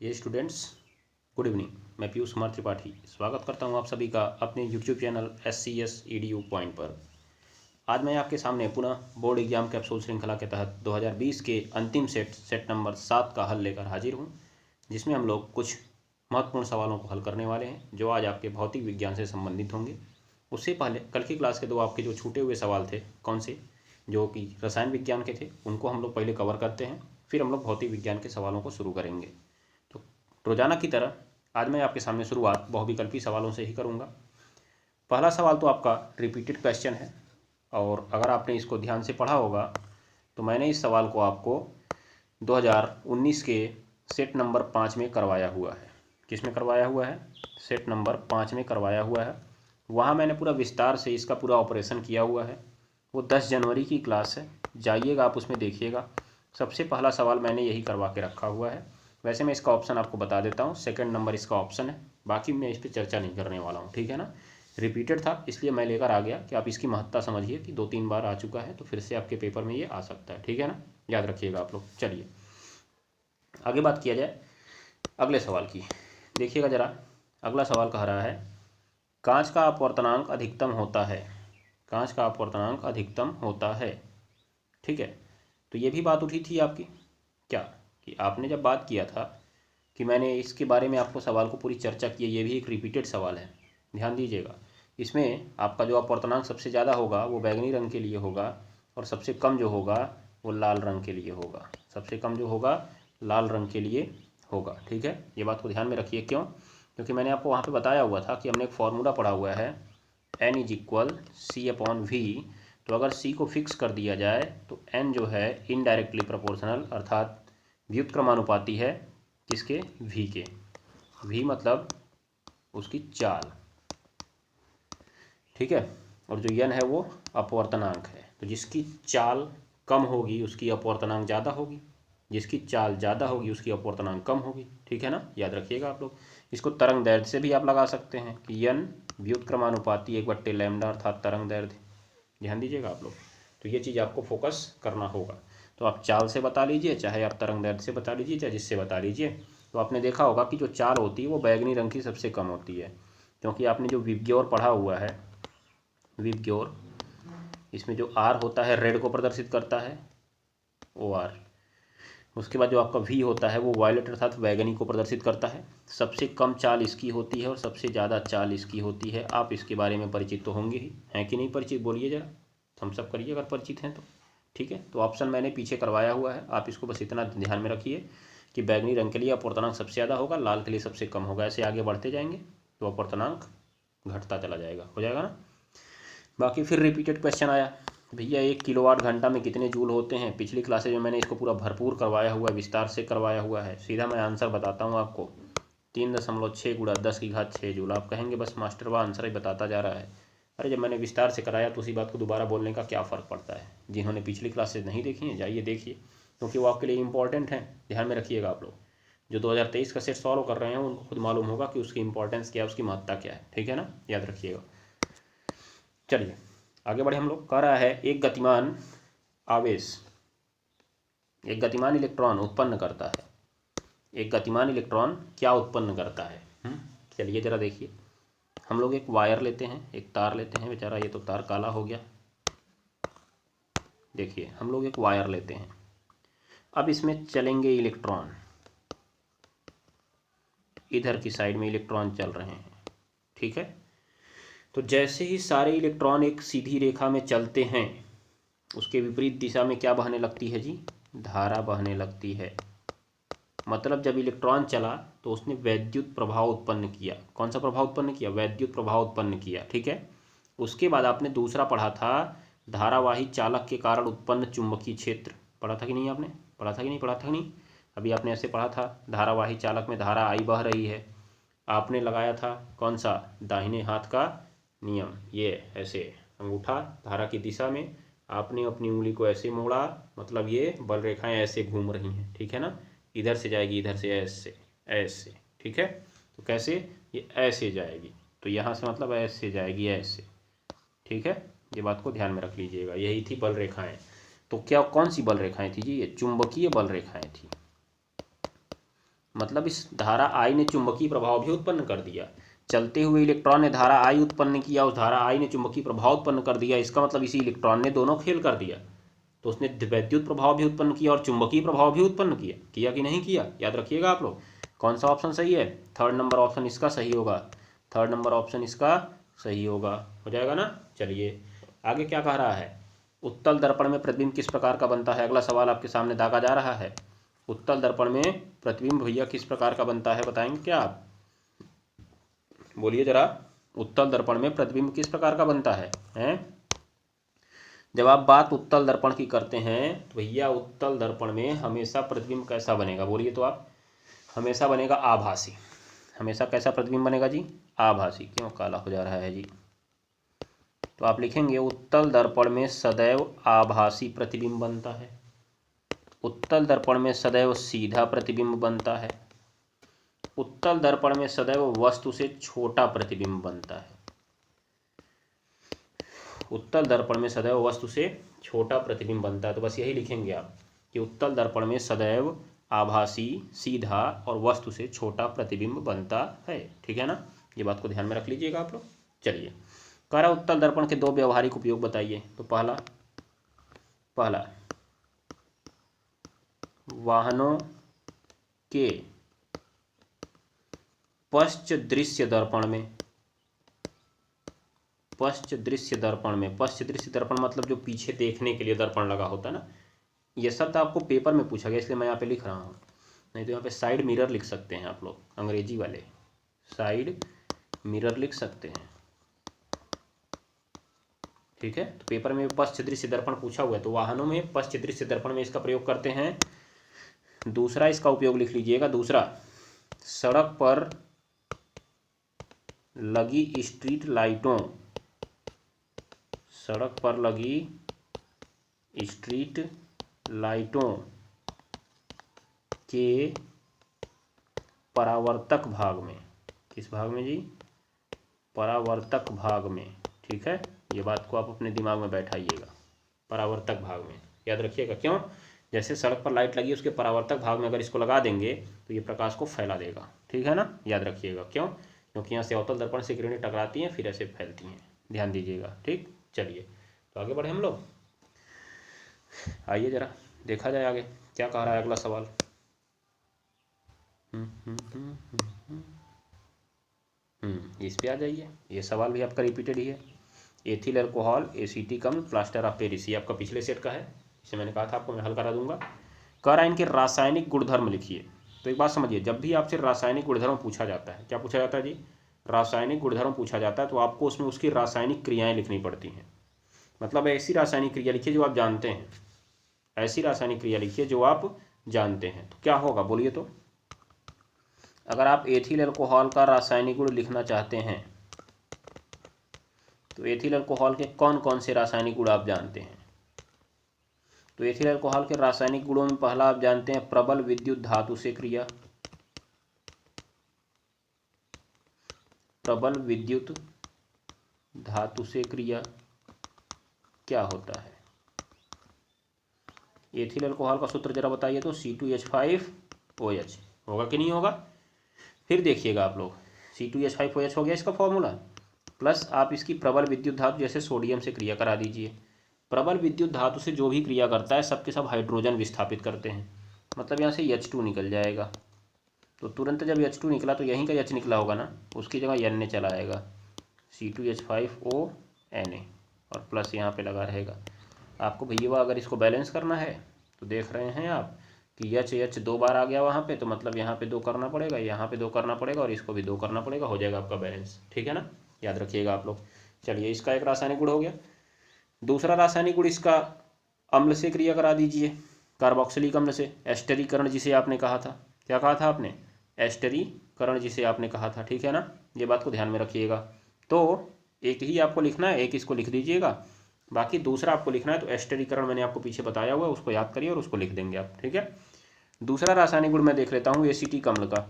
ये students, good evening. मैं पीयूष कुमार त्रिपाठी स्वागत करता हूं आप सभी का अपने यूट्यूब चैनल SCS-EDU पॉइंट पर। आज मैं आपके सामने पुनः बोर्ड एग्जाम कैप्सूल श्रृंखला के तहत 2020 के अंतिम सेट नंबर 7 का हल लेकर हाजिर हूं, जिसमें हम लोग कुछ महत्वपूर्ण सवालों को हल करने वाले हैं जो आज आपके भौतिक विज्ञान से संबंधित होंगे। उससे पहले कल की क्लास के दो आपके जो छूटे हुए सवाल थे, कौन से, जो कि रसायन विज्ञान के थे, उनको हम लोग पहले कवर करते हैं, फिर हम लोग भौतिक विज्ञान के सवालों को शुरू करेंगे। तो रोजाना की तरह आज मैं आपके सामने शुरुआत बहुविकल्पी सवालों से ही करूंगा। पहला सवाल तो आपका रिपीटेड क्वेश्चन है, और अगर आपने इसको ध्यान से पढ़ा होगा तो मैंने इस सवाल को आपको 2019 के सेट नंबर 5 में करवाया हुआ है। किस में करवाया हुआ है? सेट नंबर 5 में करवाया हुआ है। वहाँ मैंने पूरा विस्तार से इसका पूरा ऑपरेशन किया हुआ है। वो 10 जनवरी की क्लास है, जाइएगा आप उसमें देखिएगा। सबसे पहला सवाल मैंने यही करवा के रखा हुआ है। वैसे मैं इसका ऑप्शन आपको बता देता हूँ, सेकंड नंबर इसका ऑप्शन है, बाकी मैं इस पर चर्चा नहीं करने वाला हूँ, ठीक है ना। रिपीटेड था इसलिए मैं लेकर आ गया कि आप इसकी महत्ता समझिए कि 2-3 बार आ चुका है, तो फिर से आपके पेपर में ये आ सकता है, ठीक है ना, याद रखिएगा आप लोग। चलिए आगे बात किया जाए अगले सवाल की। देखिएगा जरा, अगला सवाल कह रहा है कांच का अपवर्तनांक अधिकतम होता है। कांच का अपवर्तनांक अधिकतम होता है, ठीक है। तो ये भी बात उठी थी आपकी क्या, कि आपने जब बात किया था कि मैंने इसके बारे में आपको सवाल को पूरी चर्चा की है। ये भी एक रिपीटेड सवाल है, ध्यान दीजिएगा। इसमें आपका जो अपवर्तनांक सबसे ज़्यादा होगा वो बैगनी रंग के लिए होगा, और सबसे कम जो होगा वो लाल रंग के लिए होगा। सबसे कम जो होगा लाल रंग के लिए होगा, ठीक है। ये बात को ध्यान में रखिए। क्यों? क्योंकि मैंने आपको वहाँ पे बताया हुआ था कि हमने एक फार्मूला पढ़ा हुआ है, N = C/V। तो अगर C को फिक्स कर दिया जाए तो N जो है इनडायरेक्टली प्रोपोर्शनल अर्थात व्युत्क्रमानुपाती है किसके? V के। V मतलब उसकी चाल, ठीक है। और जो N है वो अपवर्तनांक है। तो जिसकी चाल कम होगी उसकी अपवर्तनांक ज़्यादा होगी, जिसकी चाल ज़्यादा होगी उसकी अपवर्तनांक कम होगी, ठीक है ना, याद रखिएगा आप लोग। इसको तरंग दैर्ध्य से भी आप लगा सकते हैं कि N व्युत्क्रमानुपाती 1/λ अर्थात तरंग दैर्ध्य। ध्यान दीजिएगा आप लोग। तो ये चीज़ आपको फोकस करना होगा। तो आप चाल से बता लीजिए, चाहे आप तरंग दैर्ध्य से बता लीजिए, चाहे जिससे बता लीजिए। तो आपने देखा होगा कि जो चाल होती है वो बैगनी रंग की सबसे कम होती है, क्योंकि आपने जो विबग्योर पढ़ा हुआ है, विबग्योर, इसमें जो R होता है रेड को प्रदर्शित करता है, OR। उसके बाद जो आपका V होता है वो वायलेट अर्थात बैगनी को प्रदर्शित करता है। सबसे कम चाल इसकी होती है और सबसे ज़्यादा चाल इसकी होती है। आप इसके बारे में परिचित तो होंगे ही, हैं कि नहीं परिचित? बोलिए जरा, थम्स अप करिए अगर परिचित हैं तो, ठीक है। तो ऑप्शन मैंने पीछे करवाया हुआ है, आप इसको बस इतना ध्यान में रखिए कि बैगनी रंग के लिए अपवर्तनांक सबसे ज़्यादा होगा, लाल के लिए सबसे कम होगा। ऐसे आगे बढ़ते जाएंगे तो अपवर्तनांक घटता चला जाएगा, हो जाएगा ना। बाकी फिर रिपीटेड क्वेश्चन आया, भैया 1 किलोवाट घंटा में कितने जूल होते हैं। पिछली क्लासेज में मैंने इसको पूरा भरपूर करवाया हुआ है, विस्तार से करवाया हुआ है। सीधा मैं आंसर बताता हूँ आपको, 3.6 × 10⁶ जूल। आप कहेंगे बस मास्टर वह आंसर ही बताता जा रहा है। अरे जब मैंने विस्तार से कराया तो उसी बात को दोबारा बोलने का क्या फ़र्क पड़ता है। जिन्होंने पिछली क्लासेज नहीं देखी हैं जाइए देखिए, क्योंकि वो आपके लिए इंपॉर्टेंट हैं। ध्यान में रखिएगा आप लोग, जो 2023 का सेट सॉल्व कर रहे हैं उनको खुद मालूम होगा कि उसकी इंपॉर्टेंस क्या है, उसकी महत्ता क्या है, ठीक है ना, याद रखिएगा। चलिए आगे बढ़े हम लोग। कह रहा है एक गतिमान आवेश एक गतिमान इलेक्ट्रॉन उत्पन्न करता है। एक गतिमान इलेक्ट्रॉन क्या उत्पन्न करता है? चलिए जरा देखिए। हम लोग एक वायर लेते हैं, एक तार लेते हैं, बेचारा ये तो तार काला हो गया। देखिए हम लोग एक वायर लेते हैं, अब इसमें चलेंगे इलेक्ट्रॉन, इधर की साइड में इलेक्ट्रॉन चल रहे हैं, ठीक है। तो जैसे ही सारे इलेक्ट्रॉन एक सीधी रेखा में चलते हैं, उसके विपरीत दिशा में क्या बहने लगती है जी? धारा बहने लगती है। मतलब जब इलेक्ट्रॉन चला तो उसने वैद्युत प्रभाव उत्पन्न किया। कौन सा प्रभाव उत्पन्न किया? वैद्युत प्रभाव उत्पन्न किया, ठीक है। उसके बाद आपने दूसरा पढ़ा था, धारावाही चालक के कारण उत्पन्न चुंबकीय क्षेत्र। पढ़ा था कि नहीं आपने? पढ़ा था कि नहीं? पढ़ा था कि नहीं? अभी आपने ऐसे पढ़ा था, धारावाही चालक में धारा I बह रही है। आपने लगाया था कौन सा? दाहिने हाथ का नियम, ये ऐसे अंगूठा धारा की दिशा में, आपने अपनी उंगली को ऐसे मोड़ा, मतलब ये बल रेखाएं ऐसे घूम रही हैं, ठीक है ना। इधर से जाएगी, इधर से ऐसे ऐसे, ठीक है। तो कैसे? ये ऐसे जाएगी, तो यहाँ से मतलब ऐसे जाएगी, ऐसे, ठीक है। ये बात को ध्यान में रख लीजिएगा, यही थी बल रेखाएं। तो क्या कौन सी बल रेखाएं थी जी? ये चुंबकीय बल रेखाएं थी। मतलब इस धारा I ने चुंबकीय प्रभाव भी उत्पन्न कर दिया। चलते हुए इलेक्ट्रॉन ने धारा I उत्पन्न किया, उस धारा I ने चुंबकीय प्रभाव उत्पन्न कर दिया, इसका मतलब इसी इलेक्ट्रॉन ने दोनों खेल कर दिया। तो उसने वैद्युत प्रभाव भी उत्पन्न किया और चुंबकीय प्रभाव भी उत्पन्न किया। किया कि नहीं किया, याद रखिएगा आप लोग। कौन सा ऑप्शन सही है? थर्ड नंबर ऑप्शन इसका सही होगा। थर्ड नंबर ऑप्शन इसका सही होगा, हो जाएगा ना। चलिए आगे क्या कह रहा है, उत्तल दर्पण में प्रतिबिंब किस प्रकार का बनता है। अगला सवाल आपके सामने दागा जा रहा है। उत्तल दर्पण में प्रतिबिंब भैया किस प्रकार का बनता है, बताएंगे क्या आप? बोलिए जरा, उत्तल दर्पण में प्रतिबिंब किस प्रकार का बनता है, हैं? जब आप बात उत्तल दर्पण की करते हैं तो भैया उत्तल दर्पण में हमेशा प्रतिबिंब कैसा बनेगा, बोलिए तो आप। हमेशा बनेगा आभासी। हमेशा कैसा प्रतिबिंब बनेगा जी? आभासी। क्यों काला हो जा रहा है जी? तो आप लिखेंगे उत्तल दर्पण में सदैव आभासी प्रतिबिंब बनता है। उत्तल दर्पण में सदैव सीधा प्रतिबिंब बनता है। उत्तल दर्पण में सदैव वस्तु से छोटा प्रतिबिंब बनता है। उत्तल दर्पण में सदैव वस्तु से छोटा प्रतिबिंब बनता है। तो बस यही लिखेंगे आप कि उत्तल दर्पण में सदैव आभासी, सीधा और वस्तु से छोटा प्रतिबिंब बनता है। ठीक है ना, ये बात को ध्यान में रख लीजिएगा आप लोग। चलिए, कह रहा उत्तल दर्पण के दो व्यवहारिक उपयोग बताइए। तो पहला वाहनों के पश्च दृश्य दर्पण में, पश्च दृश्य दर्पण मतलब जो पीछे देखने के लिए दर्पण लगा होता है ना। ये शब्द आपको पेपर में पूछा गया इसलिए मैं यहाँ पे लिख रहा हूँ, नहीं तो यहाँ पे साइड मिरर लिख सकते हैं आप लोग, अंग्रेजी वाले साइड मिरर लिख सकते हैं। ठीक है, तो पेपर में पश्च दृश्य दर्पण पूछा हुआ है, तो वाहनों में पश्च दृश्य दर्पण में इसका प्रयोग करते हैं। दूसरा इसका उपयोग लिख लीजिएगा, दूसरा सड़क पर लगी स्ट्रीट लाइटों, सड़क पर लगी स्ट्रीट लाइटों के परावर्तक भाग में। किस भाग में जी? परावर्तक भाग में। ठीक है, ये बात को आप अपने दिमाग में बैठाइएगा, परावर्तक भाग में याद रखिएगा। क्यों? जैसे सड़क पर लाइट लगी, उसके परावर्तक भाग में अगर इसको लगा देंगे तो ये प्रकाश को फैला देगा। ठीक है ना, याद रखिएगा। क्यों? क्योंकि यहाँ से अवतल दर्पण से किरणें टकराती हैं, फिर ऐसे फैलती हैं। ध्यान दीजिएगा। ठीक, चलिए तो आगे बढ़े हम लोग। आइए जरा देखा जाए आगे क्या कह रहा है अगला सवाल। इस पे आ जाइए। ये सवाल भी आपका रिपीटेड ही है। एथिल अल्कोहल, एसीटिक अम्ल, प्लास्टर ऑफ पेरिस, ये आपका पिछले सेट का है, इसे मैंने कहा था आपको मैं हल करा दूंगा। कह रहा है इनके रासायनिक गुणधर्म लिखिए। तो एक बात समझिए, जब भी आपसे रासायनिक गुणधर्म पूछा जाता है, क्या पूछा जाता है जी? रासायनिक गुणधर्म पूछा जाता है, तो आपको उसमें उसकी रासायनिक क्रियाएं लिखनी पड़ती हैं। मतलब ऐसी रासायनिक क्रिया लिखिए जो आप जानते हैं, ऐसी रासायनिक क्रिया लिखिए जो आप जानते हैं। तो क्या होगा बोलिए तो? अगर आप एथिल अल्कोहल का रासायनिक गुण लिखना चाहते हैं तो एथिल अल्कोहल के कौन कौन से रासायनिक गुण आप जानते हैं? तो एथिल अल्कोहल के रासायनिक गुणों में पहला आप जानते हैं प्रबल विद्युत धातु से क्रिया। प्रबल विद्युत धातु से क्रिया क्या होता है? एथिल अल्कोहल का सूत्र जरा बताइए तो, C2H5OH होगा कि नहीं होगा? फिर देखिएगा आप लोग, C2H5OH हो गया इसका फॉर्मूला, प्लस आप इसकी प्रबल विद्युत धातु जैसे सोडियम से क्रिया करा दीजिए। प्रबल विद्युत धातु से जो भी क्रिया करता है सबके सब हाइड्रोजन विस्थापित करते हैं, मतलब यहाँ से H2 निकल जाएगा। तो तुरंत जब H2 निकला तो यहीं का H निकला होगा ना, उसकी जगह Na चला आएगा, C2H5ONa और प्लस यहाँ पे लगा रहेगा। आपको भैया अगर इसको बैलेंस करना है तो देख रहे हैं आप कि H 2 बार आ गया वहाँ पे, तो मतलब यहाँ पे 2 करना पड़ेगा, यहाँ पे 2 करना पड़ेगा और इसको भी 2 करना पड़ेगा, हो जाएगा आपका बैलेंस। ठीक है ना, याद रखिएगा आप लोग। चलिए, इसका एक रासायनिक गुण हो गया। दूसरा रासायनिक गुण इसका अम्ल से क्रिया करा दीजिए, कार्बोक्सिलिक अम्ल से, एस्टरीकरण जिसे आपने कहा था। क्या कहा था आपने? एस्टरीकरण जिसे आपने कहा था। ठीक है ना, ये बात को ध्यान में रखिएगा। तो एक ही आपको लिखना है, एक इसको लिख दीजिएगा, बाकी दूसरा आपको लिखना है। तो एस्टरीकरण मैंने आपको पीछे बताया हुआ है, उसको याद करिए और उसको लिख देंगे आप। ठीक है, दूसरा रासायनिक गुण मैं देख लेता हूँ एसीटिक अम्ल का।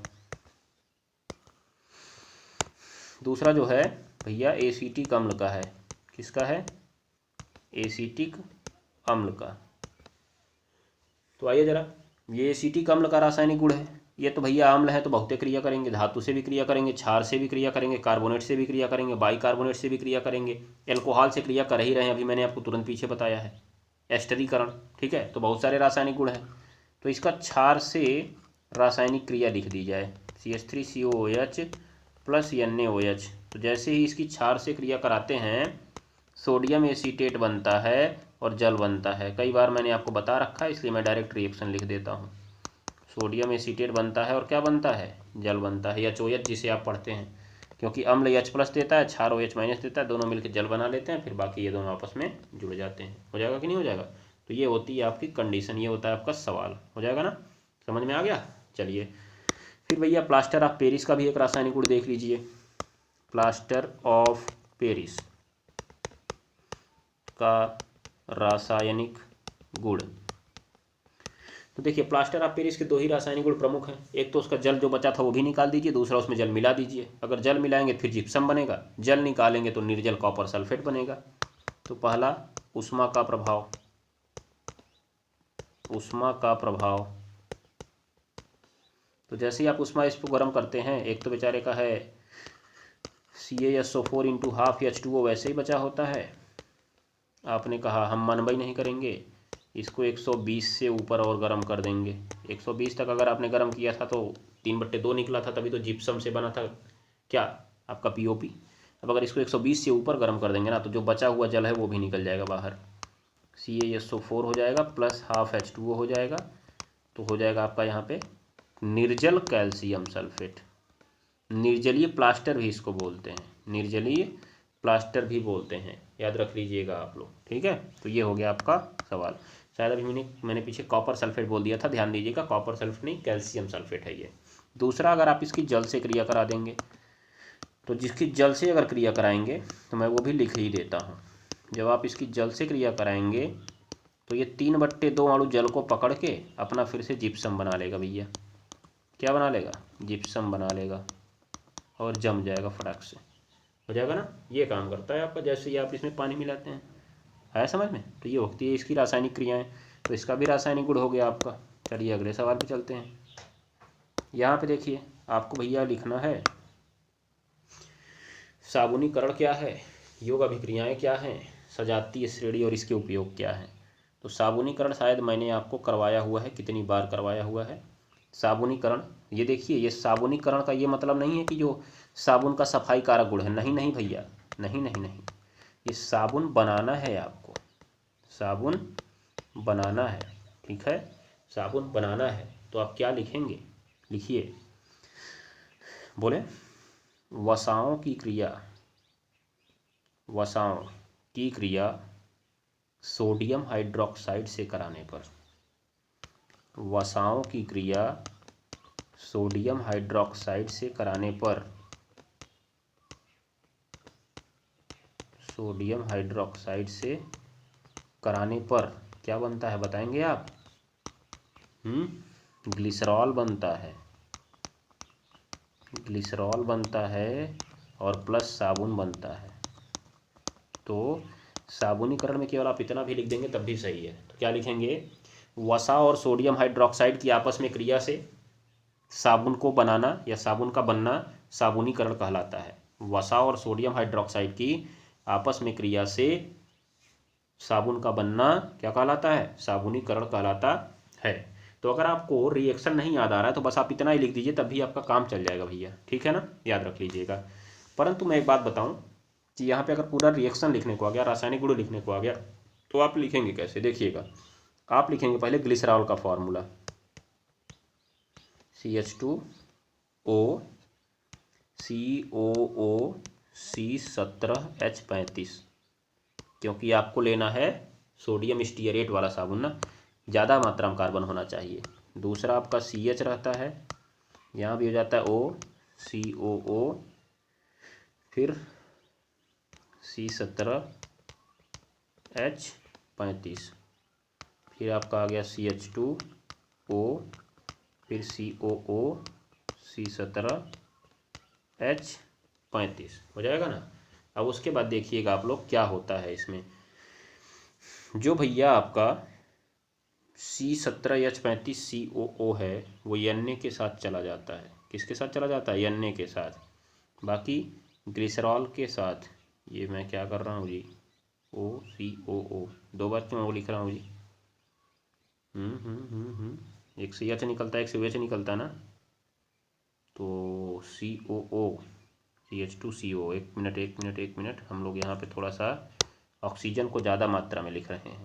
दूसरा जो है भैया एसीटिक अम्ल का है। किसका है? एसीटिक अम्ल का। तो आइए जरा, ये एसीटिक अम्ल का रासायनिक गुण है, ये तो भैया अम्ल है तो बहुते क्रिया करेंगे, धातु से भी क्रिया करेंगे, क्षार से भी क्रिया करेंगे, कार्बोनेट से भी क्रिया करेंगे, बाइकार्बोनेट से भी क्रिया करेंगे, एल्कोहल से क्रिया कर ही रहे हैं, अभी मैंने आपको तुरंत पीछे बताया है, एस्टरीकरण। ठीक है, तो बहुत सारे रासायनिक गुण हैं। तो इसका क्षार से रासायनिक क्रिया लिख दी जाए, CH3COOH प्लस NaOH। तो जैसे ही इसकी क्षार से क्रिया कराते हैं सोडियम एसीटेट बनता है और जल बनता है। कई बार मैंने आपको बता रखा है, इसलिए मैं डायरेक्ट रिएक्शन लिख देता हूँ। सोडियम एसीटेट बनता है और क्या बनता है, जल बनता है, या HOH जिसे आप पढ़ते हैं, क्योंकि अम्ल H+ देता है, क्षार OH- देता है, दोनों मिलकर जल बना लेते हैं, फिर बाकी ये दोनों आपस में जुड़ जाते हैं। हो जाएगा कि नहीं हो जाएगा? तो ये होती है आपकी कंडीशन, ये होता है आपका सवाल। हो जाएगा ना, समझ में आ गया? चलिए फिर भैया प्लास्टर ऑफ पेरिस का भी एक रासायनिक गुण देख लीजिए। प्लास्टर ऑफ पेरिस का रासायनिक गुण, तो देखिए प्लास्टर ऑफ पेरिस के दो ही रासायनिक गुण प्रमुख हैं। एक तो उसका जल जो बचा था वो भी निकाल दीजिए, दूसरा उसमें जल मिला दीजिए। अगर जल मिलाएंगे फिर जिप्सम बनेगा, जल निकालेंगे तो निर्जल कॉपर सल्फेट बनेगा। तो पहला उष्मा का प्रभाव, उष्मा का प्रभाव, तो जैसे ही आप उष्मा इसको गर्म करते हैं, एक तो बेचारे का है CaSO4 × ½ H2O वैसे ही बचा होता है। आपने कहा हम मनबई नहीं करेंगे, इसको 120 से ऊपर और गर्म कर देंगे। 120 तक अगर आपने गर्म किया था तो 3/2 निकला था, तभी तो जिप्सम से बना था क्या, आपका POP। अब अगर इसको 120 से ऊपर गर्म कर देंगे ना, तो जो बचा हुआ जल है वो भी निकल जाएगा बाहर। CaSO4 हो जाएगा प्लस ½ H2O हो जाएगा, तो हो जाएगा आपका यहाँ पे निर्जल कैल्शियम सल्फेट। निर्जलीय प्लास्टर भी इसको बोलते हैं, निर्जलीय प्लास्टर भी बोलते हैं, याद रख लीजिएगा आप लोग। ठीक है, तो ये हो गया आपका सवाल। शायद अभी मैंने पीछे कॉपर सल्फेट बोल दिया था, ध्यान दीजिएगा, कॉपर सल्फेट नहीं, कैल्शियम सल्फेट है ये। दूसरा, अगर आप इसकी जल से क्रिया करा देंगे, तो जिसकी जल से अगर क्रिया कराएंगे तो मैं वो भी लिख ही देता हूँ। जब आप इसकी जल से क्रिया कराएंगे तो ये 3/2 अणु जल को पकड़ के अपना फिर से जिप्सम बना लेगा भैया। क्या बना लेगा, जिप्सम बना लेगा और जम जाएगा फटाक से। हो जाएगा ना, ये काम करता है आपका, जैसे ही आप इसमें पानी मिलाते हैं। है समझ में? तो ये होती है इसकी रासायनिक क्रियाएं। तो इसका भी रासायनिक गुण हो गया आपका। चलिए अगले सवाल पे चलते हैं। यहाँ पे देखिए आपको भैया लिखना है साबुनीकरण क्या है, योग अभिक्रियाएं क्या हैं, सजातीय श्रेणी और इसके उपयोग क्या हैं। तो साबुनीकरण शायद मैंने आपको करवाया हुआ है, कितनी बार करवाया हुआ है साबुनीकरण। ये देखिए, ये साबुनीकरण का ये मतलब नहीं है कि जो साबुन का सफाई कारक गुण है, नहीं नहीं भैया, नहीं नहीं नहीं, ये साबुन बनाना है आपको, साबुन बनाना है। ठीक है, साबुन बनाना है, तो आप क्या लिखेंगे, लिखिए, बोले वसाओं की क्रिया, वसाओं की क्रिया सोडियम हाइड्रोक्साइड से कराने पर, वसाओं की क्रिया सोडियम हाइड्रोक्साइड से कराने पर, सोडियम हाइड्रोक्साइड से कराने पर क्या बनता है बताएंगे आप? ग्लिसरॉल बनता है, ग्लिसरॉल बनता है और प्लस साबुन बनता है। तो साबुनीकरण में केवल आप इतना भी लिख देंगे तब भी सही है। तो क्या लिखेंगे, वसा और सोडियम हाइड्रोक्साइड की आपस में क्रिया से साबुन को बनाना या साबुन का बनना साबुनीकरण कहलाता है। वसा और सोडियम हाइड्रोक्साइड की आपस में क्रिया से साबुन का बनना क्या कहलाता है, साबुनीकरण कहलाता है। तो अगर आपको रिएक्शन नहीं याद आ रहा है तो बस आप इतना ही लिख दीजिए, तब भी आपका काम चल जाएगा भैया। ठीक है ना, याद रख लीजिएगा। परंतु मैं एक बात बताऊं कि यहाँ पे अगर पूरा रिएक्शन लिखने को आ गया, रासायनिक गुण लिखने को आ गया, तो आप लिखेंगे कैसे, देखिएगा। आप लिखेंगे पहले ग्लिसरॉल का फॉर्मूला CH2O COO C17H35, क्योंकि आपको लेना है सोडियम स्टीयरेट वाला साबुन ना, ज़्यादा मात्रा में कार्बन होना चाहिए। दूसरा आपका CH रहता है, यहाँ भी हो जाता है O COO, फिर C17H35, फिर आपका आ गया CH2O, फिर COO C17H35, हो जाएगा ना। अब उसके बाद देखिएगा आप लोग क्या होता है इसमें, जो भैया आपका C17H35COO है वो Na के साथ चला जाता है। किसके साथ चला जाता है? Na के साथ। बाकी ग्लिसरॉल के साथ ये मैं क्या कर रहा हूँ जी, OCOO 2 बार क्यों वो लिख रहा हूँ जी? एक CH निकलता है, एक COH निकलता है ना, तो COO CH2CO। एक मिनट, हम लोग यहाँ पे थोड़ा सा ऑक्सीजन को ज़्यादा मात्रा में लिख रहे हैं,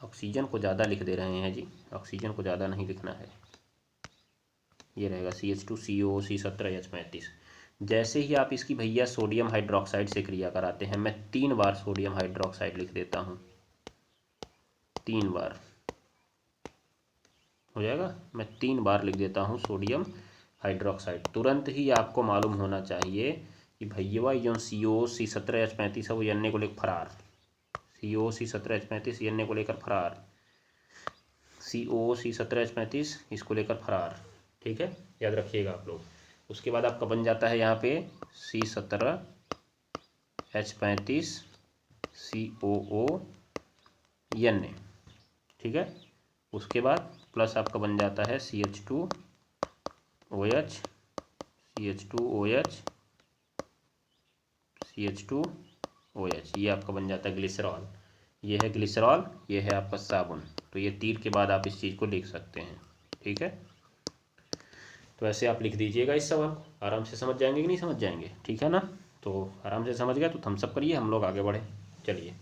ऑक्सीजन को ज़्यादा लिख दे रहे हैं जी, ऑक्सीजन को ज़्यादा नहीं लिखना है। ये रहेगा CH2CO C17H35। जैसे ही आप इसकी भैया सोडियम हाइड्रोक्साइड से क्रिया कराते हैं, मैं 3 बार सोडियम हाइड्रोक्साइड लिख देता हूँ, 3 बार हो जाएगा। मैं 3 बार लिख देता हूँ सोडियम हाइड्रोक्साइड। तुरंत ही आपको मालूम होना चाहिए कि भैया जो CO C17H35 है वो Na को लेकर फरार, CO C17H35 Na को लेकर फरार, CO C17H35 इसको लेकर फरार। ठीक है, याद रखिएगा आप लोग। उसके बाद आपका बन जाता है यहाँ पे C17H35 COO Na। ठीक है, उसके बाद प्लस आपका बन जाता है CH2OH ये आपका बन जाता है ग्लिसरॉल। ये है ग्लिसरॉल, ये है आपका साबुन। तो ये तीर के बाद आप इस चीज़ को लिख सकते हैं। ठीक है, तो ऐसे आप लिख दीजिएगा इस सवाल को, आराम से समझ जाएंगे कि नहीं समझ जाएंगे? ठीक है ना, तो आराम से समझ गया तो थम्स अप करिए, हम लोग आगे बढ़े। चलिए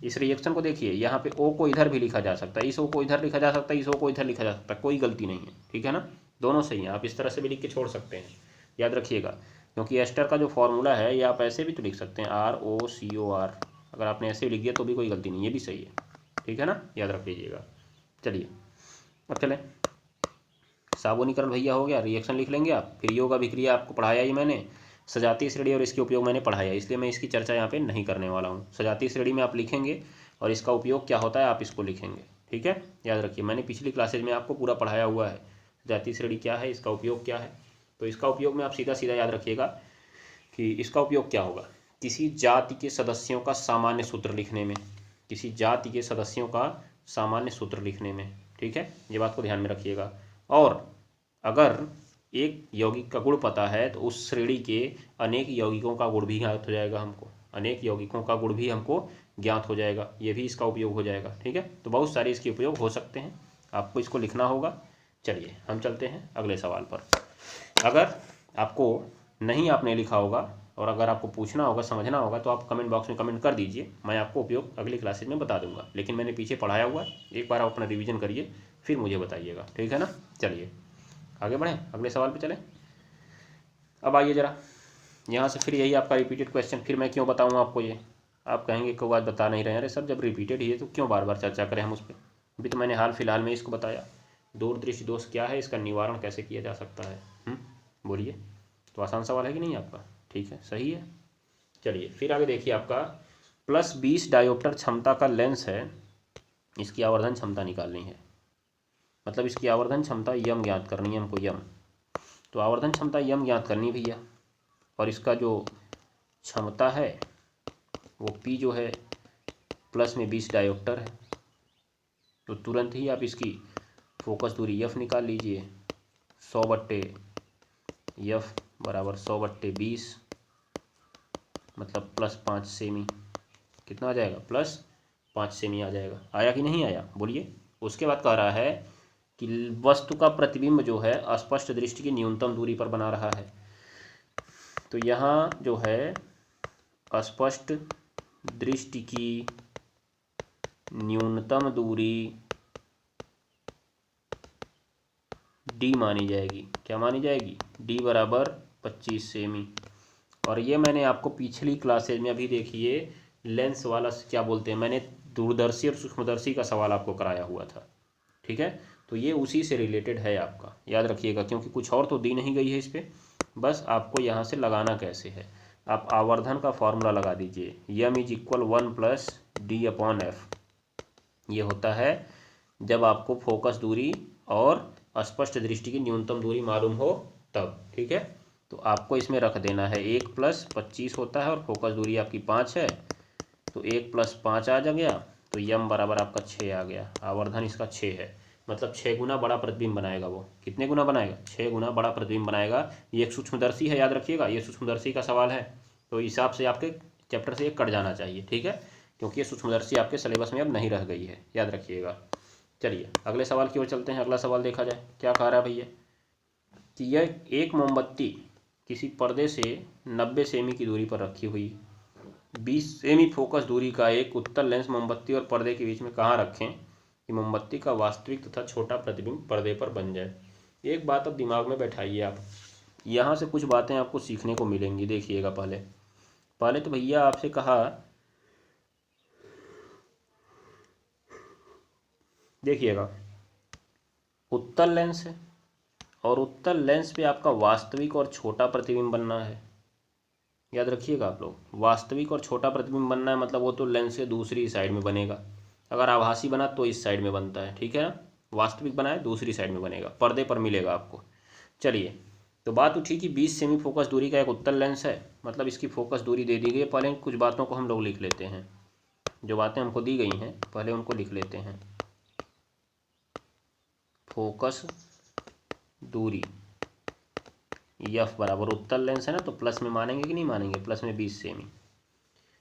इस रिएक्शन को देखिए, यहाँ पे O को इधर भी लिखा जा सकता है, इस O को इधर लिखा जा सकता है, इस O को इधर लिखा जा सकता है, कोई गलती नहीं है। ठीक है ना, दोनों सही हैं, आप इस तरह से भी लिख के छोड़ सकते हैं, याद रखिएगा। क्योंकि एस्टर का जो फॉर्मूला है ये आप ऐसे भी तो लिख सकते हैं ROCOR, अगर आपने ऐसे लिख दिया तो भी कोई गलती नहीं, ये भी सही है। ठीक है ना, याद रख लीजिएगा। चलिए अब चलें, साबुनीकरण भैया हो गया, रिएक्शन लिख लेंगे आप। फिर योग अभिक्रिया आपको पढ़ाया ही मैंने, सजातीय श्रेणी और इसके उपयोग मैंने पढ़ाया, इसलिए मैं इसकी चर्चा यहाँ पे नहीं करने वाला हूँ। सजातीय श्रेणी में आप लिखेंगे और इसका उपयोग क्या होता है आप इसको लिखेंगे। ठीक है, याद रखिए, मैंने पिछली क्लासेज में आपको पूरा पढ़ाया हुआ है सजातीय श्रेणी क्या है, इसका उपयोग क्या है। तो इसका उपयोग में आप सीधा सीधा याद रखिएगा कि इसका उपयोग क्या होगा, किसी जाति के सदस्यों का सामान्य सूत्र लिखने में, किसी जाति के सदस्यों का सामान्य सूत्र लिखने में। ठीक है, ये बात को ध्यान में रखिएगा। और अगर एक यौगिक का गुण पता है तो उस श्रेणी के अनेक यौगिकों का गुण भी ज्ञात हो जाएगा हमको, अनेक यौगिकों का गुण भी हमको ज्ञात हो जाएगा, ये भी इसका उपयोग हो जाएगा। ठीक है, तो बहुत सारे इसके उपयोग हो सकते हैं, आपको इसको लिखना होगा। चलिए हम चलते हैं अगले सवाल पर। अगर आपको नहीं आपने लिखा होगा और अगर आपको पूछना होगा, समझना होगा, तो आप कमेंट बॉक्स में कमेंट कर दीजिए, मैं आपको उपयोग अगली क्लासेज में बता दूंगा। लेकिन मैंने पीछे पढ़ाया हुआ है, एक बार आप अपना रिवीजन करिए फिर मुझे बताइएगा। ठीक है ना, चलिए आगे बढ़ें, अगले सवाल पे चलें। अब आइए ज़रा यहाँ से, फिर यही आपका रिपीटेड क्वेश्चन, फिर मैं क्यों बताऊँ आपको ये, आप कहेंगे कोई बात बता नहीं रहे हैं, अरे सर जब रिपीटेड ही है तो क्यों बार बार चर्चा करें हम उस पर। अभी तो मैंने हाल फिलहाल में इसको बताया, दूरदृष्टि दोष क्या है, इसका निवारण कैसे किया जा सकता है। बोलिए, तो आसान सवाल है कि नहीं आपका? ठीक है, सही है। चलिए फिर आगे देखिए, आपका +20 डायोप्टर क्षमता का लेंस है, इसकी आवर्धन क्षमता निकालनी है, मतलब इसकी आवर्धन क्षमता यम ज्ञात करनी है हमको, यम। तो आवर्धन क्षमता यम ज्ञात करनी भैया, और इसका जो क्षमता है वो P जो है प्लस में 20 डायोप्टर है, तो तुरंत ही आप इसकी फोकस दूरी F निकाल लीजिए, 100/F बराबर 100/20, मतलब +5 सेमी। कितना आ जाएगा? +5 सेमी आ जाएगा। आया कि नहीं आया, बोलिए। उसके बाद कह रहा है कि वस्तु का प्रतिबिंब जो है अस्पष्ट दृष्टि की न्यूनतम दूरी पर बना रहा है। तो यहाँ जो है अस्पष्ट दृष्टि की न्यूनतम दूरी D मानी जाएगी। क्या मानी जाएगी? D बराबर 25 सेमी। और ये मैंने आपको पिछली क्लासेज में, अभी देखिए लेंस वाला क्या बोलते हैं, मैंने दूरदर्शी और सूक्ष्मदर्शी का सवाल आपको कराया हुआ था। ठीक है, तो ये उसी से रिलेटेड है आपका, याद रखिएगा, क्योंकि कुछ और तो दी नहीं गई है इस पर, बस आपको यहाँ से लगाना कैसे है। आप आवर्धन का फॉर्मूला लगा दीजिए, यम इज इक्वल 1 + D/F। ये होता है जब आपको फोकस दूरी और स्पष्ट दृष्टि की न्यूनतम दूरी मालूम हो तब। ठीक है, तो आपको इसमें रख देना है 1 + 25 होता है और फोकस दूरी आपकी 5 है, तो 1 + 5 आ जा गया, तो यम बराबर आपका 6 आ गया। आवर्धन इसका 6 है, मतलब 6 गुना बड़ा प्रतिबिंब बनाएगा। वो कितने गुना बनाएगा? 6 गुना बड़ा प्रतिबिंब बनाएगा। ये एक सूक्ष्मदर्शी है, याद रखिएगा, ये सूक्ष्मदर्शी का सवाल है, तो हिसाब से आपके चैप्टर से ये कट जाना चाहिए, ठीक है, क्योंकि ये सूक्ष्मदर्शी आपके सिलेबस में अब नहीं रह गई है, याद रखिएगा। चलिए अगले सवाल की ओर चलते हैं। अगला सवाल देखा जाए क्या कह रहा है भैया कि यह एक मोमबत्ती किसी पर्दे से 90 सेमी की दूरी पर रखी हुई 20 सेमी फोकस दूरी का एक उत्तल लेंस मोमबत्ती और पर्दे के बीच में कहाँ रखें कि मोमबत्ती का वास्तविक तथा छोटा प्रतिबिंब पर्दे पर बन जाए। एक बात अब दिमाग में बैठाइए आप, यहाँ से कुछ बातें आपको सीखने को मिलेंगी। देखिएगा, पहले तो भैया आपसे कहा, देखिएगा उत्तल लेंस है और उत्तल लेंस पे आपका वास्तविक और छोटा प्रतिबिंब बनना है। याद रखिएगा आप लोग, वास्तविक और छोटा प्रतिबिंब बनना है, मतलब वो तो लेंस से दूसरी साइड में बनेगा। अगर आभासी बना तो इस साइड में बनता है, ठीक है ना। वास्तविक बना है दूसरी साइड में बनेगा, पर्दे पर मिलेगा आपको। चलिए, तो बात उठी कि 20 सेमी फोकस दूरी का एक उत्तल लेंस है, मतलब इसकी फोकस दूरी दे दी गई है। पहले कुछ बातों को हम लोग लिख लेते हैं, जो बातें हमको दी गई हैं पहले उनको लिख लेते हैं। फोकस दूरी एफ बराबर, उत्तल लेंस है ना तो प्लस में मानेंगे कि नहीं मानेंगे, प्लस में 20 सेमी।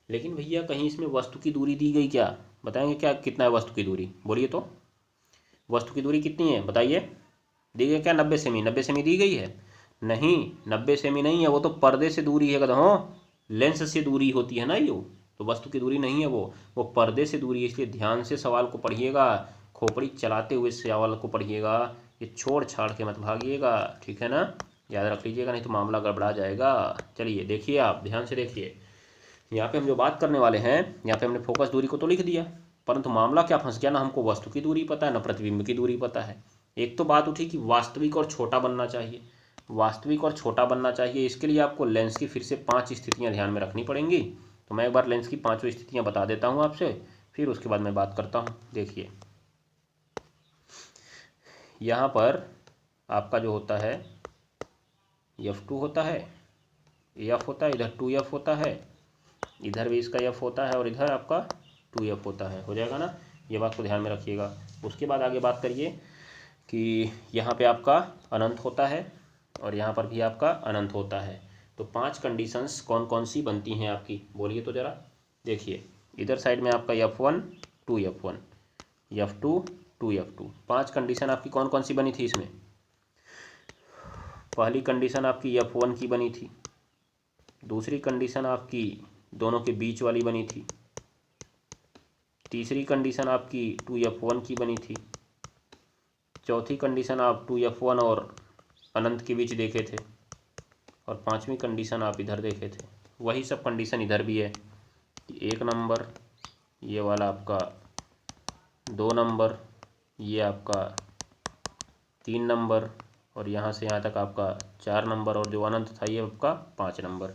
लेकिन भैया कहीं इसमें वस्तु की दूरी दी गई क्या, बताएंगे क्या, कितना है वस्तु की दूरी, बोलिए तो। वस्तु की दूरी कितनी है बताइए, दी गई क्या 90 सेमी, 90 सेमी दी गई है? नहीं, 90 सेमी नहीं है, वो तो पर्दे से दूरी है, हो लेंस से दूरी होती है ना ये, तो वस्तु की दूरी नहीं है वो पर्दे से दूरी है। इसलिए ध्यान से सवाल को पढ़िएगा, खोपड़ी चलाते हुए सवाल को पढ़िएगा, ये छोड़ छाड़ के मत भागिएगा, ठीक है ना, याद रख लीजिएगा, नहीं तो मामला गड़बड़ा जाएगा। चलिए देखिए, आप ध्यान से देखिए, यहाँ पे हम जो बात करने वाले हैं, यहाँ पे हमने फोकस दूरी को तो लिख दिया, परंतु मामला क्या फंस गया ना, हमको वस्तु की दूरी पता है ना प्रतिबिंब की दूरी पता है। एक तो बात उठी कि वास्तविक और छोटा बनना चाहिए, वास्तविक और छोटा बनना चाहिए, इसके लिए आपको लेंस की फिर से 5 स्थितियाँ ध्यान में रखनी पड़ेंगी। तो मैं एक बार लेंस की 5 स्थितियाँ बता देता हूँ आपसे, फिर उसके बाद मैं बात करता हूँ। देखिए यहाँ पर आपका जो होता है F2 होता है, F होता है, इधर 2F होता है, इधर भी इसका F होता है और इधर आपका 2F होता है, हो जाएगा ना, ये बात को ध्यान में रखिएगा। उसके बाद आगे बात करिए कि यहाँ पे आपका अनंत होता है और यहाँ पर भी आपका अनंत होता है। तो 5 कंडीशंस कौन कौन सी बनती हैं आपकी, बोलिए तो ज़रा। देखिए इधर साइड में आपका F1 2F1, F2 2F2, 5 condition आपकी कौन कौन सी बनी थी इसमें। पहली कंडीशन आपकी F1 की बनी थी, दूसरी कंडीशन आपकी दोनों के बीच वाली बनी थी, तीसरी कंडीशन आपकी 2F1 की बनी थी, चौथी कंडीशन आप 2F1 और अनंत के बीच देखे थे, और 5वीं कंडीशन आप इधर देखे थे। वही सब कंडीशन इधर भी है कि 1 नंबर, ये वाला आपका 2 नंबर, ये आपका 3 नंबर, और यहाँ से यहाँ तक आपका 4 नंबर, और जो अनंत था ये आपका 5 नंबर।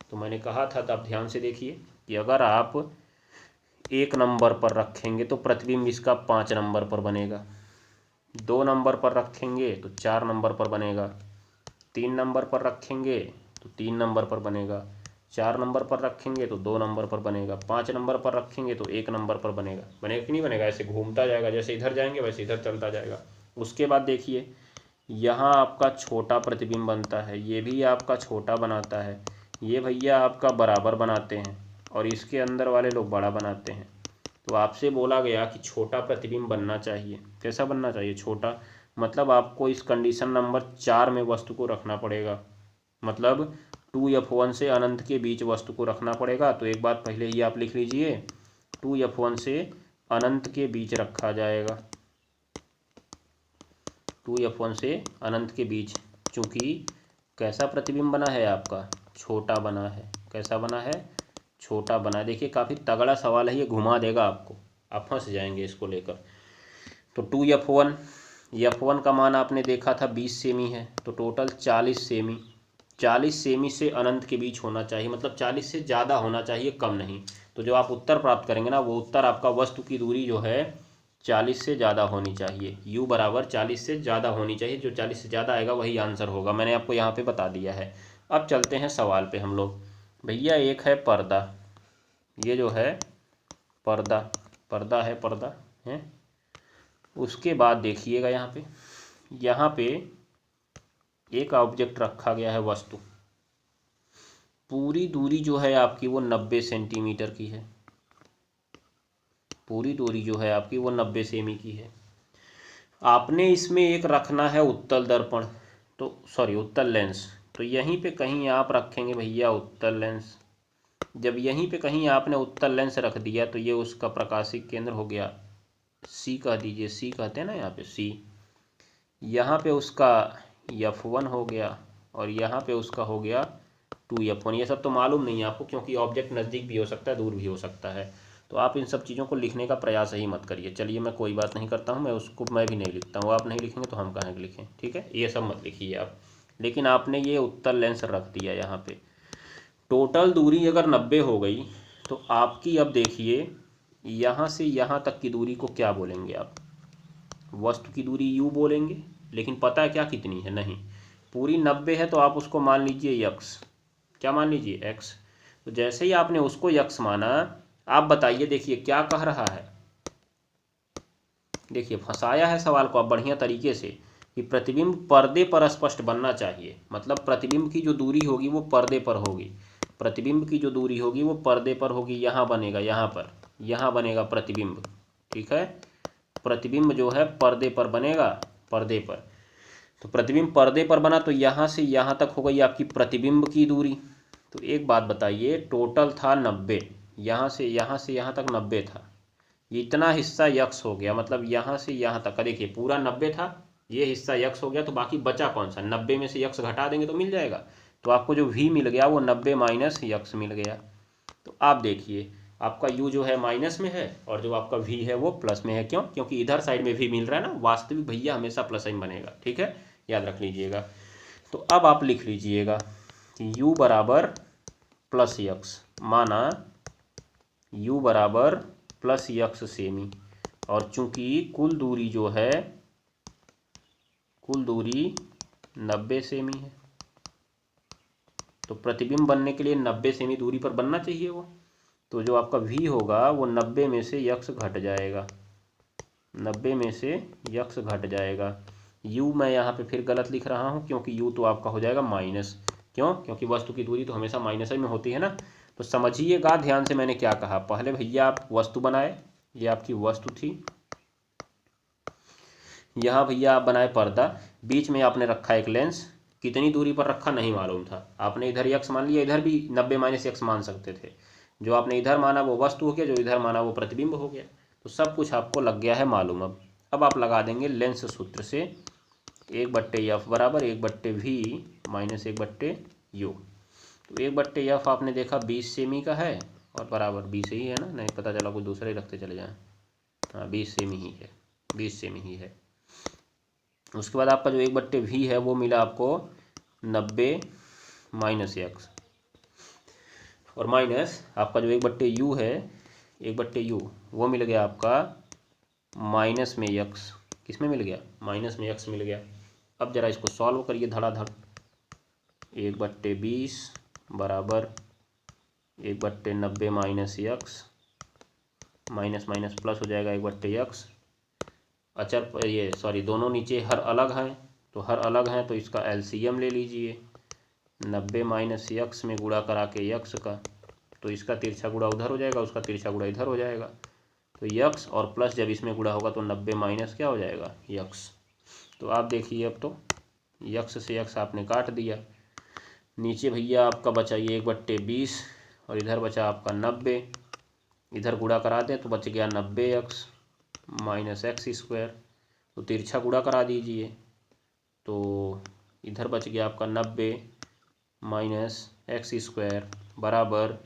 तो मैंने कहा था, तो आप ध्यान से देखिए कि अगर आप 1 नंबर पर रखेंगे तो प्रतिबिंब इसका 5 नंबर पर बनेगा, 2 नंबर पर रखेंगे तो 4 नंबर पर बनेगा, 3 नंबर पर रखेंगे तो 3 नंबर पर बनेगा, 4 नंबर पर रखेंगे तो 2 नंबर पर बनेगा, 5 नंबर पर रखेंगे तो 1 नंबर पर बनेगा। बनेगा कि नहीं बनेगा, ऐसे घूमता जाएगा, जैसे इधर जाएंगे वैसे इधर चलता जाएगा। उसके बाद देखिए यहाँ आपका छोटा प्रतिबिंब बनता है, ये भी आपका छोटा बनाता है, ये भैया आपका बराबर बनाते हैं, और इसके अंदर वाले लोग बड़ा बनाते हैं। तो आपसे बोला गया कि छोटा प्रतिबिंब बनना चाहिए, कैसा बनना चाहिए, छोटा, मतलब आपको इस कंडीशन नंबर 4 में वस्तु को रखना पड़ेगा, मतलब 2F1 से अनंत के बीच वस्तु को रखना पड़ेगा। तो एक बात पहले ही आप लिख लीजिए, 2F1 से अनंत के बीच रखा जाएगा, 2F1 से अनंत के बीच, चूँकि कैसा प्रतिबिंब बना है आपका, छोटा बना है, कैसा बना है, छोटा बना है। देखिए काफ़ी तगड़ा सवाल है, ये घुमा देगा आपको, आप फंस जाएंगे इसको लेकर। तो 2F1, F1 का मान आपने देखा था 20 सेमी है, तो टोटल 40 सेमी, 40 सेमी से अनंत के बीच होना चाहिए, मतलब 40 से ज़्यादा होना चाहिए, कम नहीं। तो जो आप उत्तर प्राप्त करेंगे ना, वो उत्तर आपका वस्तु की दूरी जो है 40 से ज़्यादा होनी चाहिए, U बराबर 40 से ज़्यादा होनी चाहिए, जो 40 से ज़्यादा आएगा वही आंसर होगा, मैंने आपको यहाँ पे बता दिया है। अब चलते हैं सवाल पे हम लोग। भैया एक है पर्दा, ये जो है पर्दा, पर्दा है, पर्दा है। उसके बाद देखिएगा यहाँ पे एक ऑब्जेक्ट रखा गया है, वस्तु। पूरी दूरी जो है आपकी वो 90 सेंटीमीटर की है। पूरी दूरी जो है आपकी वो 90 सेमी की है। आपने इसमें एक रखना है उत्तल दर्पण, तो सॉरी उत्तल लेंस। तो यहीं पे कहीं आप रखेंगे भैया उत्तल लेंस। जब यहीं पे कहीं आपने उत्तल लेंस रख दिया तो ये उसका प्रकाशिक केंद्र हो गया सी, कह दीजिए सी कहते हैं ना यहाँ पे सी। यहाँ पे उसका F1 हो गया और यहाँ पे उसका हो गया 2F1। ये सब तो मालूम नहीं है आपको, क्योंकि ऑब्जेक्ट नज़दीक भी हो सकता है, दूर भी हो सकता है। तो आप इन सब चीज़ों को लिखने का प्रयास ही मत करिए। चलिए मैं कोई बात नहीं करता हूँ, मैं भी नहीं लिखता हूँ। आप नहीं लिखेंगे तो हम कहाँ लिखें, ठीक है। ये सब मत लिखिए आप। लेकिन आपने ये उत्तल लेंस रख दिया यहाँ पे। टोटल दूरी अगर 90 हो गई तो आपकी, अब देखिए यहाँ से यहाँ तक की दूरी को क्या बोलेंगे आप? वस्तु की दूरी u बोलेंगे। लेकिन पता है क्या कितनी है? नहीं, पूरी 90 है तो आप उसको मान लीजिए x। क्या मान लीजिए? x। तो जैसे ही आपने उसको x माना, आप बताइए, देखिए क्या कह रहा है। देखिए फंसाया है सवाल को आप बढ़िया तरीके से, कि प्रतिबिंब पर्दे पर स्पष्ट बनना चाहिए। मतलब प्रतिबिंब की जो दूरी होगी वो पर्दे पर होगी। प्रतिबिंब की जो दूरी होगी वो पर्दे पर होगी। यहाँ बनेगा, यहाँ बनेगा प्रतिबिंब, ठीक है। प्रतिबिंब जो है पर्दे पर बनेगा, पर्दे पर। तो प्रतिबिंब पर्दे पर बना तो यहाँ से यहाँ तक हो गई आपकी प्रतिबिंब की दूरी। तो एक बात बताइए, टोटल था 90, यहाँ से यहाँ तक 90 था। ये इतना हिस्सा यक्स हो गया, मतलब यहाँ से यहाँ तक का देखिए पूरा 90 था, ये हिस्सा यक्स हो गया। तो बाकी बचा कौन सा? 90 में से यक्स घटा देंगे तो मिल जाएगा। तो आपको जो v मिल गया वो 90 माइनस यक्स मिल गया। तो आप देखिए आपका u जो है माइनस में है और जो आपका v है वो प्लस में है। क्यों? क्योंकि इधर साइड में v मिल रहा है ना। वास्तविक भैया हमेशा प्लस साइन बनेगा, ठीक है, याद रख लीजिएगा। तो अब आप लिख लीजिएगा कि u बराबर प्लस यक्स, माना u बराबर प्लस यक्स सेमी। और चूंकि कुल दूरी जो है, कुल दूरी 90 सेमी है, तो प्रतिबिंब बनने के लिए 90 सेमी दूरी पर बनना चाहिए वो। तो जो आपका v होगा वो 90 में से यक्स घट जाएगा, 90 में से यक्स घट जाएगा। u मैं यहाँ पे फिर गलत लिख रहा हूँ, क्योंकि u तो आपका हो जाएगा माइनस। क्यों? क्योंकि वस्तु की दूरी तो हमेशा माइनस में होती है ना। तो समझिएगा ध्यान से मैंने क्या कहा। पहले भैया आप वस्तु बनाए, ये आपकी वस्तु थी। यहाँ भैया आप बनाए पर्दा, बीच में आपने रखा एक लेंस। कितनी दूरी पर रखा नहीं मालूम था, आपने इधर यक्स मान लिया, इधर भी 90 माइनस यक्स मान सकते थे। जो आपने इधर माना वो वस्तु हो गया, जो इधर माना वो प्रतिबिंब हो गया। तो सब कुछ आपको लग गया है मालूम। अब आप लगा देंगे लेंस सूत्र से 1/f बराबर 1/v माइनस 1/u। तो 1/f आपने देखा 20 सेमी का है और बराबर 20 ही है ना, नहीं पता चला कुछ दूसरा ही रखते चले जाएं। हाँ 20 सेमी ही है, 20 सेमी ही है। उसके बाद आपका जो 1/v है वो मिला आपको 90 माइनस यक्स, और माइनस आपका जो 1/u है, 1/u वो मिल गया आपका माइनस में यक्स। किस में मिल गया? माइनस में यक्स मिल गया। अब जरा इसको सॉल्व करिए धड़ाधड़। 1/20 बराबर 1/90 minus x, minus minus plus हो जाएगा 1/x। अचर ये सॉरी दोनों नीचे हर अलग हैं, तो हर अलग हैं तो इसका एलसीएम ले लीजिए। 90 माइनस यक्स में गुणा करा के यक्स का, तो इसका तिरछा गुणा उधर हो जाएगा, उसका तिरछा गुणा इधर हो जाएगा। तो यक्स और प्लस जब इसमें गुणा होगा तो 90 माइनस क्या हो जाएगा? यक्स। तो आप देखिए अब तो यक्स से यक्स आपने काट दिया। नीचे भैया आपका बचा ये 1/20 और इधर बचा आपका 90। इधर गुणा करा दें तो बच गया 90x माइनस एक्स स्क्वायर। तो तिरछा गुणा करा दीजिए, तो इधर बच गया आपका 90 माइनस एक्स स्क्वायर बराबर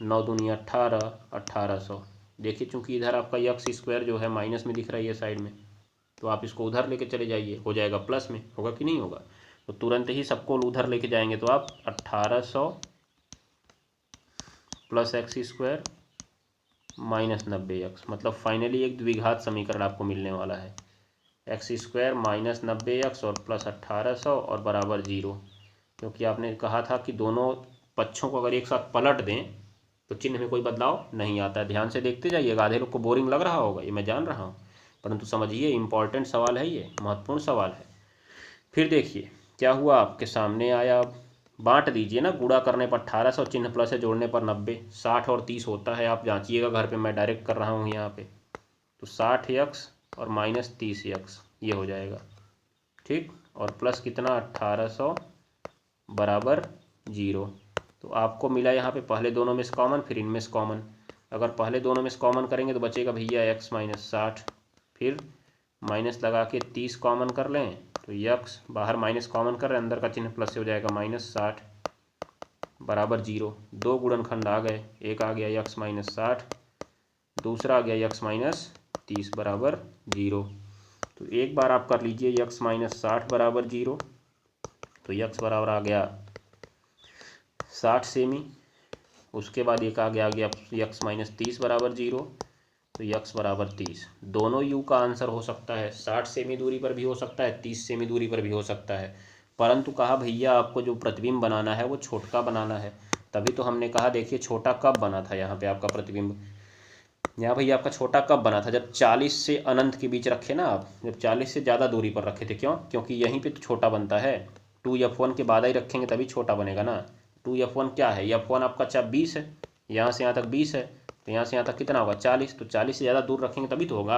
9 दूनी 18, 1800। देखिए चूंकि इधर आपका एक्स स्क्वायर जो है माइनस में दिख रहा है ये साइड में, तो आप इसको उधर लेके चले जाइए, हो जाएगा प्लस में। होगा कि नहीं होगा? तो तुरंत ही सबको उधर लेके जाएंगे तो आप 1800 plus x square minus 90x, मतलब फाइनली एक द्विघात समीकरण आपको मिलने वाला है। एक्स स्क्वायर माइनस 90x और प्लस 1800 और बराबर 0। क्योंकि आपने कहा था कि दोनों पक्षों को अगर एक साथ पलट दें तो चिन्ह में कोई बदलाव नहीं आता है। ध्यान से देखते जाइएगा, आधे लोग को बोरिंग लग रहा होगा, ये मैं जान रहा हूँ, परंतु समझिए इम्पॉर्टेंट सवाल है, ये महत्वपूर्ण सवाल है। फिर देखिए क्या हुआ, आपके सामने आया, अब बांट दीजिए ना, गुणा करने पर 1800 चिन्ह प्लस है, जोड़ने पर 90, 60 और 30 होता है, आप जांचिएगा घर पे, मैं डायरेक्ट कर रहा हूँ यहाँ पे। तो 60x और माइनस 30x ये हो जाएगा, ठीक, और प्लस कितना 1800 बराबर 0। तो आपको मिला यहाँ पे पहले दोनों में से कॉमन, फिर इनमें से कॉमन। अगर पहले दोनों में से कॉमन करेंगे तो बचेगा भैया x माइनस 60, फिर माइनस लगा के 30 कॉमन कर लें तो x, बाहर माइनस कॉमन कर रहे हैं, अंदर का चिन्ह प्लस से हो जाएगा, माइनस 60 बराबर 0। दो गुणनखंड आ गए, एक आ गया x माइनस 60, दूसरा आ गया x माइनस 30 बराबर 0। तो एक बार आप कर लीजिए x माइनस 60 बराबर 0, तो x बराबर आ गया 60 सेमी। उसके बाद एक आ गया x माइनस 30 बराबर 0, तो x बराबर 30। दोनों u का आंसर हो सकता है, 60 सेमी दूरी पर भी हो सकता है, 30 सेमी दूरी पर भी हो सकता है, परंतु कहा भैया आपको जो प्रतिबिंब बनाना है वो छोटा बनाना है। तभी तो हमने कहा, देखिए छोटा कब बना था यहाँ पे आपका प्रतिबिंब, यहाँ भैया आपका छोटा कब बना था, जब 40 से अनंत के बीच रखे ना आप, जब 40 से ज़्यादा दूरी पर रखे थे। क्यों? क्योंकि यहीं पे तो छोटा बनता है, 2f1 के बाद ही रखेंगे तभी छोटा बनेगा ना। 2f1 क्या है, f1 आपका 20 है, यहाँ से यहाँ तक 20 है, तो यहाँ से यहाँ तक कितना होगा 40, तो 40 से ज़्यादा दूर रखेंगे तभी तो होगा।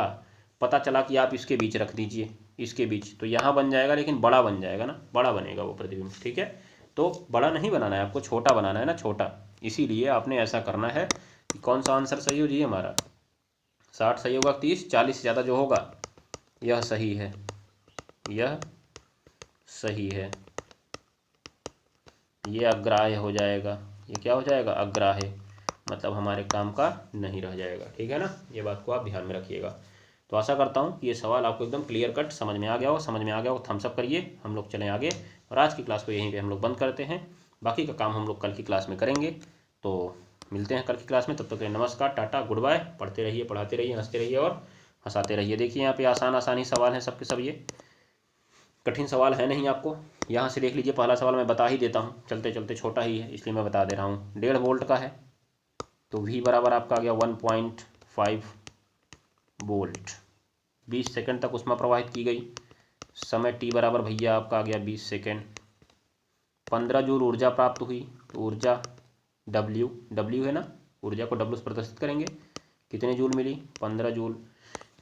पता चला कि आप इसके बीच रख दीजिए, इसके बीच, तो यहाँ बन जाएगा, लेकिन बड़ा बन जाएगा ना, बड़ा बनेगा वो प्रतिबिंब, ठीक है। तो बड़ा नहीं बनाना है आपको, छोटा बनाना है ना, छोटा। इसीलिए आपने ऐसा करना है कि कौन सा आंसर सही हो जी हमारा, 60 सही होगा, 30, 40 से ज़्यादा जो होगा यह सही है, यह सही है, ये अग्राह्य हो जाएगा, ये क्या हो जाएगा अग्राह्य, मतलब हमारे काम का नहीं रह जाएगा, ठीक है ना। ये बात को आप ध्यान में रखिएगा। तो आशा करता हूँ कि ये सवाल आपको एकदम क्लियर कट समझ में आ गया हो, समझ में आ गया हो, थम्स अप करिए, हम लोग चलें आगे। और आज की क्लास को यहीं पे हम लोग बंद करते हैं, बाकी का काम हम लोग कल की क्लास में करेंगे। तो मिलते हैं कल की क्लास में, तब तक के लिए नमस्कार, टाटा, गुड बाय। पढ़ते रहिए, पढ़ाते रहिए, हंसते रहिए और हंसाते रहिए। देखिए यहाँ पे आसान ही सवाल हैं सबके सब, ये कठिन सवाल है नहीं। आपको यहाँ से देख लीजिए, पहला सवाल मैं बता ही देता हूँ, चलते चलते, छोटा ही है इसलिए मैं बता दे रहा हूँ। 1.5 वोल्ट का है, तो V बराबर आपका आ गया 1.5 वोल्ट, 20 सेकंड तक उसमें प्रवाहित की गई, समय t बराबर भैया आपका आ गया 20 सेकंड, 15 जूल ऊर्जा प्राप्त हुई। तो ऊर्जा W है ना, ऊर्जा को W से प्रदर्शित करेंगे, कितने जूल मिली 15 जूल।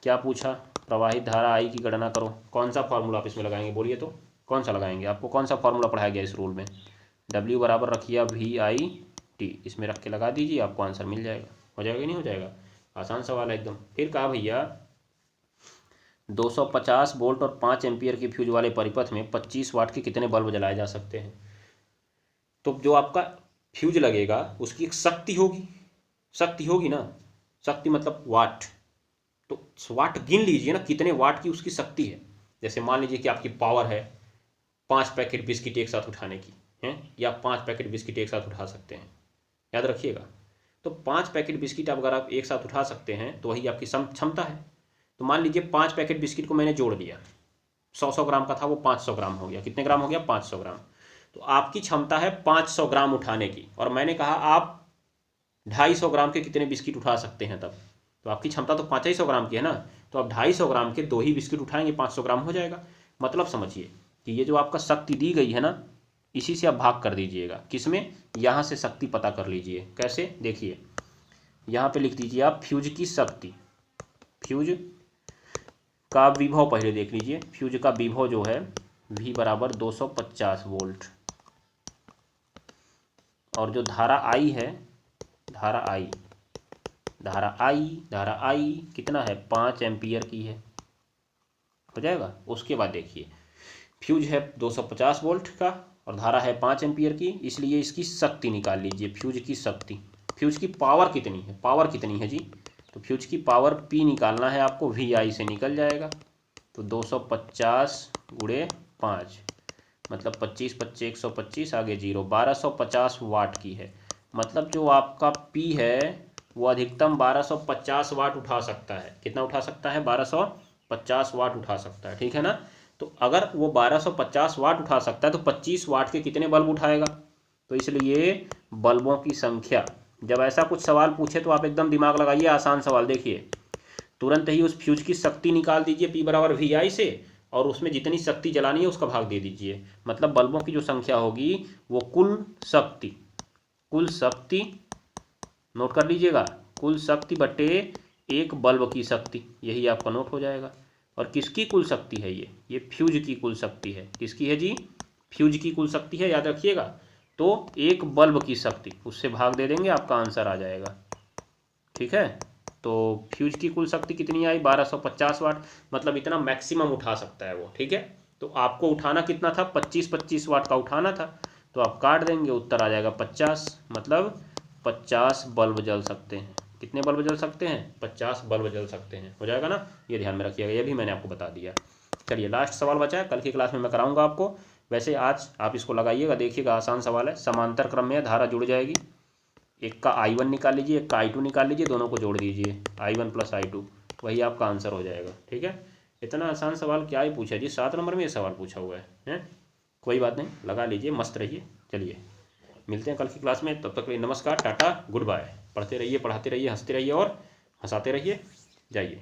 क्या पूछा, प्रवाहित धारा I की गणना करो। कौन सा फॉर्मूला आप इसमें लगाएंगे, बोलिए तो कौन सा लगाएंगे, आपको कौन सा फॉर्मूला पढ़ाया गया इस रूल में। W बराबर रखिए VI/T, इसमें रख के लगा दीजिए, आपको आंसर मिल जाएगा। हो जाएगा कि नहीं हो जाएगा, आसान सवाल है एकदम। फिर कहा भैया 250 वोल्ट और 5 एम्पियर की फ्यूज वाले परिपथ में 25 वाट के कितने बल्ब जलाए जा सकते हैं। तो जो आपका फ्यूज लगेगा उसकी एक शक्ति होगी ना, शक्ति मतलब वाट। तो वाट गिन लीजिए ना, कितने वाट की उसकी शक्ति है। जैसे मान लीजिए कि आपकी पावर है 5 पैकेट बिस्किट एक साथ उठाने की है, या 5 पैकेट बिस्किट एक साथ उठा सकते हैं, याद रखिएगा। तो 5 पैकेट बिस्किट अगर आप एक साथ उठा सकते हैं तो वही आपकी क्षमता है। तो मान लीजिए 5 पैकेट बिस्किट को मैंने जोड़ दिया, 100 ग्राम का था वो 500 ग्राम हो गया, कितने ग्राम हो गया 500 ग्राम। तो आपकी क्षमता है 500 ग्राम उठाने की, और मैंने कहा आप 250 ग्राम के कितने बिस्किट उठा सकते हैं तब। तो आपकी क्षमता तो 500 ग्राम की है ना, तो आप 250 ग्राम के 2 ही बिस्किट उठाएंगे, 500 ग्राम हो जाएगा। मतलब समझिए कि ये जो आपका शक्ति दी गई है ना, इसी से आप भाग कर दीजिएगा, किसमें, यहाँ से शक्ति पता कर लीजिए। कैसे, देखिए यहाँ पे लिख दीजिए आप फ्यूज की शक्ति, फ्यूज का विभव पहले देख लीजिए। फ्यूज का विभव जो है V बराबर 250 वोल्ट, और जो धारा I है, धारा I कितना है 5 एम्पियर की है, हो जाएगा। उसके बाद देखिए फ्यूज है 250 वोल्ट का और धारा है 5 एम्पियर की, इसलिए इसकी शक्ति निकाल लीजिए, फ्यूज की शक्ति। फ्यूज की पावर कितनी है, पावर कितनी है जी, तो फ्यूज की पावर P निकालना है आपको, VI से निकल जाएगा। तो 250 गुणे 5 मतलब 25 25 125 आगे 0, 1250 वाट की है। मतलब जो आपका P है वो अधिकतम 1250 वाट उठा सकता है। कितना उठा सकता है, 1250 वाट उठा सकता है, ठीक है ना। तो अगर वो 1250 वाट उठा सकता है तो 25 वाट के कितने बल्ब उठाएगा। तो इसलिए बल्बों की संख्या जब ऐसा कुछ सवाल पूछे तो आप एकदम दिमाग लगाइए। आसान सवाल देखिए, तुरंत ही उस फ्यूज की शक्ति निकाल दीजिए P बराबर VI से, और उसमें जितनी शक्ति जलानी है उसका भाग दे दीजिए। मतलब बल्बों की जो संख्या होगी वो कुल शक्ति नोट कर लीजिएगा, कुल शक्ति बटे एक बल्ब की शक्ति, यही आपका नोट हो जाएगा। और किसकी कुल शक्ति है ये फ्यूज की कुल शक्ति है। किसकी है जी? फ्यूज की कुल शक्ति है, याद रखिएगा। तो एक बल्ब की शक्ति, उससे भाग दे देंगे, आपका आंसर आ जाएगा। ठीक है, तो फ्यूज की कुल शक्ति कितनी आई? 1250 वाट। मतलब इतना मैक्सिमम उठा सकता है वो। ठीक है, तो आपको उठाना कितना था? 25 वाट का उठाना था। तो आप काट देंगे, उत्तर आ जाएगा 50। मतलब 50 बल्ब जल सकते हैं। कितने बल्ब जल सकते हैं? 50 बल्ब जल सकते हैं। हो जाएगा ना, ये ध्यान में रखिएगा, ये भी मैंने आपको बता दिया। चलिए लास्ट सवाल बचा है, कल की क्लास में मैं कराऊंगा आपको। वैसे आज आप इसको लगाइएगा, देखिएगा आसान सवाल है। समांतर क्रम में धारा जुड़ जाएगी, एक का I1 निकाल लीजिए, एक का I2 निकाल लीजिए, दोनों को जोड़ दीजिए, I1 + I2, वही आपका आंसर हो जाएगा। ठीक है, इतना आसान सवाल क्या ही पूछा जी, 7 नंबर में ये सवाल पूछा हुआ है। कोई बात नहीं, लगा लीजिए, मस्त रहिए। चलिए मिलते हैं कल की क्लास में, तब तक के लिए नमस्कार, टाटा, गुड बाय। पढ़ते रहिए, पढ़ाते रहिए, हंसते रहिए और हंसाते रहिए। जाइए।